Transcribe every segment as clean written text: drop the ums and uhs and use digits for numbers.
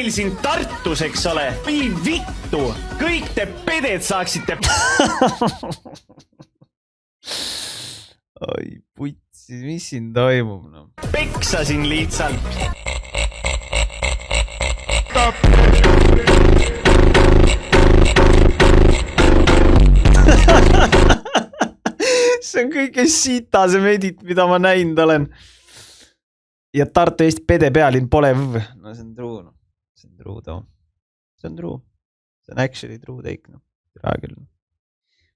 meil siin Tartus, eks ole, või vittu, kõik te peded saaksite. Oi, putsi, mis siin toimub? No? Peksasin lihtsalt. See on kõige sitasem edit, mida ma näinud olen. Ja Tartu Eesti pede pealinn pole no see on true, no. See on true too. See on true. See on actually true take, no.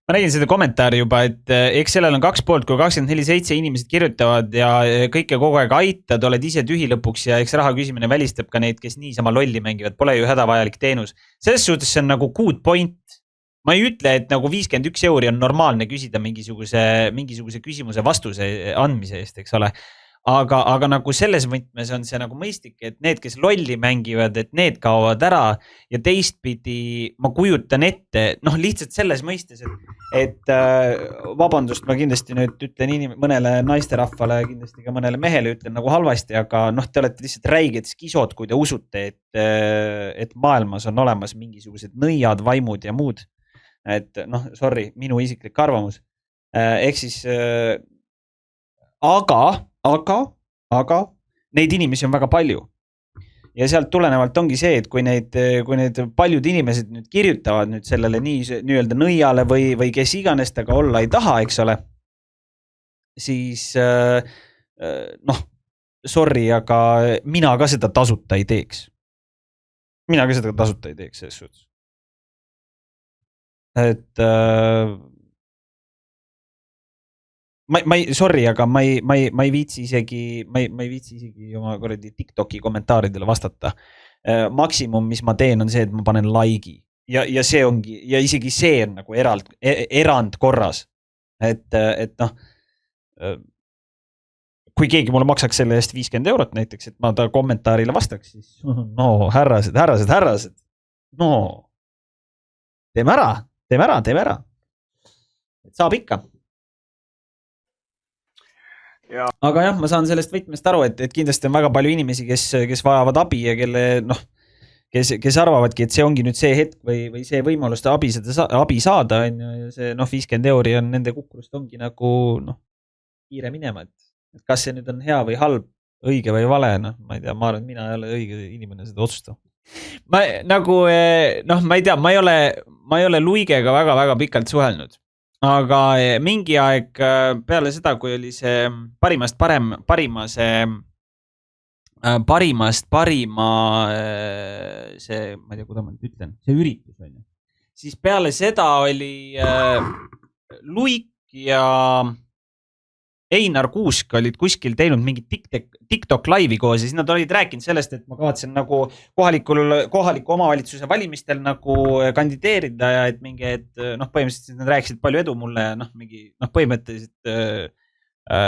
Ma nägin seda kommentaari juba, et eks sellel on 2 poolt, kui 24/7 inimesed kirjutavad ja kõike kogu aeg aitad, oled ise tühi lõpuks ja eks raha küsimine välistab ka neid, kes niisama lolli mängivad, pole ju hädavajalik teenus. Selles suhtes see on nagu good point. Ma ei ütle, et nagu 51 € on normaalne küsida mingisuguse küsimuse vastuse andmise eest, eks ole. Aga nagu selles võtmes on see nagu mõistlik, et need, kes lolli mängivad, et need kaovad ära ja teistpidi ma kujutan ette, noh lihtsalt selles mõistes, et vabandust, ma kindlasti nüüd ütlen mõnele naisterahvale, kindlasti ka mõnele mehele ütlen nagu halvasti, aga noh, te olete lihtsalt räiged skisod, kui te usute, et maailmas on olemas mingisugused nõiad, vaimud ja muud. Et noh, sorry, minu isiklik arvamus. Ehk siis, aga neid inimesi on väga palju. Ja sealt tulenevalt ongi see, et kui need paljud inimesed nüüd kirjutavad nüüd sellele nii-öelda nõiale või kes iganes taga olla ei taha, eks ole, siis noh, sorry, aga mina ka seda tasuta ei teeks. Selles suhtes. Et sorry, aga ma ei viitsi isegi oma korredi TikToki kommentaaridele vastata. Maksimum, mis ma teen, on see, et ma panen like'i ja see ongi, ja isegi see on nagu erand korras. Et noh, kui keegi mulle maksaks selle eest 50 € näiteks, et ma ta kommentaarile vastaks, siis no, härrased. No, teeme ära. Et saab ikka. Ja. Aga jah, ma saan sellest võtmest aru, et kindlasti on väga palju inimesi, kes vajavad abi ja kelle, noh, kes arvavadki, et see ongi nüüd see hetk või see võimalus abi saada, ja see 50 € on nende kukurust ongi nagu kiire minema, et kas see nüüd on hea või halb, õige või vale, ma ei tea, ma arvan, et mina ei ole õige inimene seda otsustada. Ma ei tea, ma ei ole Luigega väga pikalt suhelnud, aga mingi aeg peale seda, kui oli see parimast parima see, ma ei tea, kuidas ma nüüd ütlen, see üritus on ju. Siis peale seda oli Luik ja Einar Kuusk olid kuskil teinud mingi TikTok laivi koos ja siis nad olid rääkinud sellest, et ma kavatsen nagu kohaliku omavalitsuse valimistel nagu kandideerida ja et põhimõtteliselt nad rääkisid palju edu mulle ja põhimõtteliselt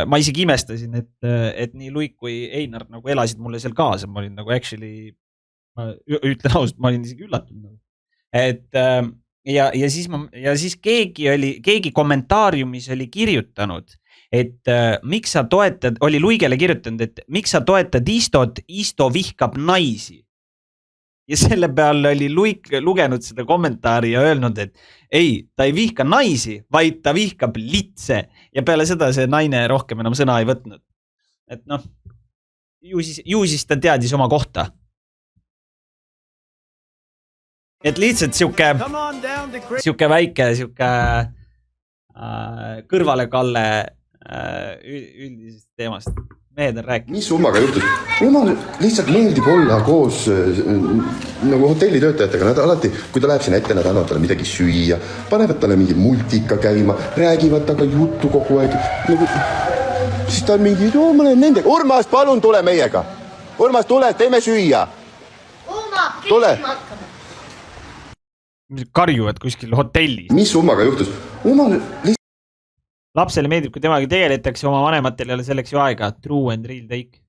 ma isegi imestasin, et nii Luik kui Einar nagu elasid mulle seal kaasa. Ma olin nagu actually, ma ütlen ausalt, ma olin isegi üllatunud. Ja siis keegi kommentaariumis oli kirjutanud, et miks sa toetad, oli Luigele kirjutanud, et miks sa toetad Istot, Isto vihkab naisi. Ja selle peale oli Luik lugenud seda kommentaari ja öelnud, et ei, ta ei vihka naisi, vaid ta vihkab litse. Ja peale seda see naine rohkem enam sõna ei võtnud. Et noh, ju siis ta teadis oma kohta. Et lihtsalt siuke väike, kõrvale kalle üldisest teemast. Mehed on rääkinud. Mis summaga juhtus? Mulle lihtsalt meeldib olla koos nagu hotellitöötajatega. Nad alati, kui ta läheb sinna ette, nad annavad talle midagi süüa, panevad talle mingi multika käima, räägivad taga juttu kogu aeg. Siis ta on mingi, ma olen nendega. Urmas, palun tule meiega. Urmas, tule, teeme süüa. Tule. Karjuvad kuskil hotellis. Mis summaga juhtus? Lapsele meeldib, kui temaga tegeletakse, oma vanematel ei ole selleks ju aega. True and real take.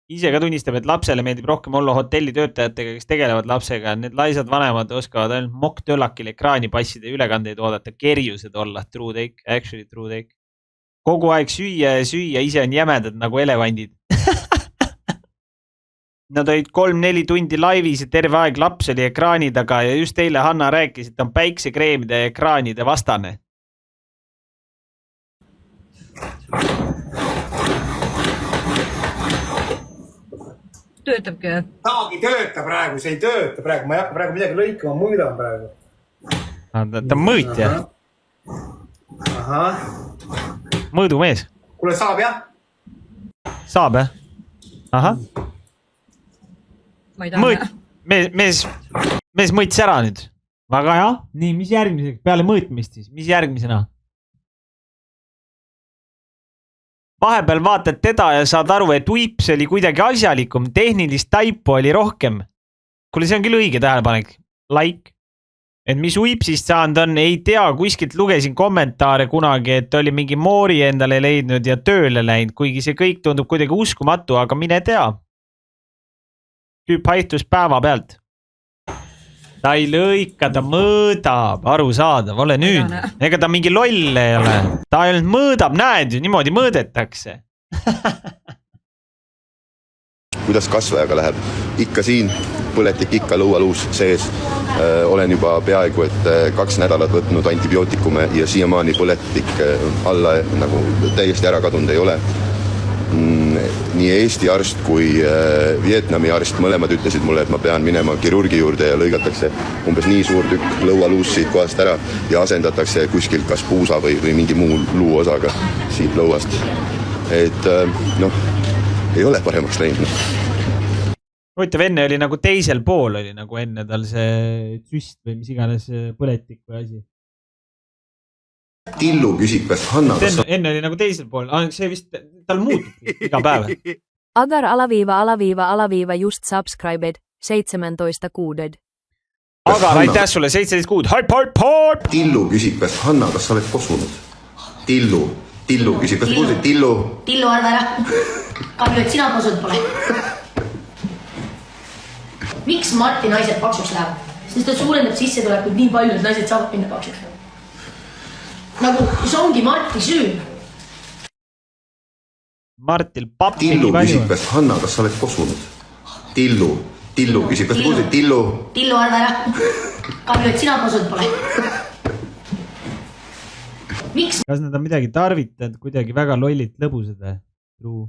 Ise ka tunnistab, et lapsele meeldib rohkem olla hotellitöötajatega, kes tegelevad lapsega. Need laisad vanemad oskavad ainult moktölakil ekraani passida ja ülekandeid oodata, kerjused olla. True take, actually true take. Kogu aeg süüa, ise on jämedad nagu elevandid. Nad olid 3-4 tundi laivis ja terve aeg laps oli ekraani taga ja just eile Hanna rääkis, et on päiksekreemide ja ekraanide vastane. Töötabki. Taagi tööta praegu, see ei tööta praegu, ma ei hakka praegu midagi lõikama, mõõdan praegu. Ta on mõõtja. Ahah. Mõõdumees. Kuule, saab jah? Saab jah? Ahah. Ma ei taha. Mees mõõts ära nüüd. Väga hea. Nii, mis järgmiseks? Peale mõõtmist siis. Mis järgmisena? Vahepeal vaatad teda ja saad aru, et Uips oli kuidagi asjalikum, tehnilist taipu oli rohkem. Kuule, see on küll õige tähelepanek. Like. Et mis Uipsist saanud on, ei tea, kuskilt lugesin kommentaare kunagi, et oli mingi moori endale leidnud ja tööle läinud, kuigi see kõik tundub kuidagi uskumatu, aga mine tea. Tüüp haihtus päeva pealt. Ta ei lõika, ta mõõdab, aru saadav, ole nüüd. Ega ta mingi loll ei ole. Ta ainult mõõdab, näed ju, niimoodi mõõdetakse. kuidas kasvajaga läheb? Ikka siin, põletik ikka lõualuus sees. Olen juba peaaegu, et 2 nädalat võtnud antibiootikume ja siiamaani põletik alla nagu täiesti ära kadunud ei ole. Nii Eesti arst kui Vietnami arst mõlemad ütlesid mulle, et ma pean minema kirurgi juurde ja lõigatakse umbes nii suur tükk lõualuus siit kohast ära ja asendatakse kuskilt kas puusa või mingi muu luuosaga siit lõuast. Et ei ole paremaks läinud. Huvitav, enne oli nagu teisel pool oli nagu enne tal see süst või mis iganes põletik või asi. Tillu küsib, kas Hanna... Enne oli nagu teisel pool, see vist tal muutub iga päev. Agar __ just subscribed 17 kuuded. Agar, aitäh sulle 17 kuud. Haip! Tillu küsib, kas Hanna, kas sa oled kosunud? Tillu küsib, kas kuulsid? Tillu arva ära. Kahju, et sina kosunud pole. Miks Marti naised paksuks läheb? Sest ta suurendab sissetulekut nii palju, et naised saavad minna paksuks. Nagu see ongi Marti süü. Martil pappi Tillu nii palju. küsib, kas Hanna, kas sa oled kosunud? Tillu küsib, kas kuulsid? Tillu arva ära. Kahju, et sina kosunud pole. Miks? Kas nad on midagi tarvitanud kuidagi väga lollit lõbusad või? Truu.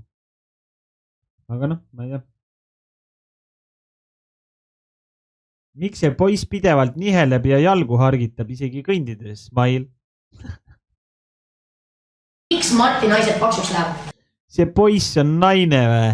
Aga ma ei tea. Miks see poiss pidevalt niheleb ja jalgu hargitab isegi kõndides? Mail. Miks Marti naised paksuks läheb? See poiss on naine või?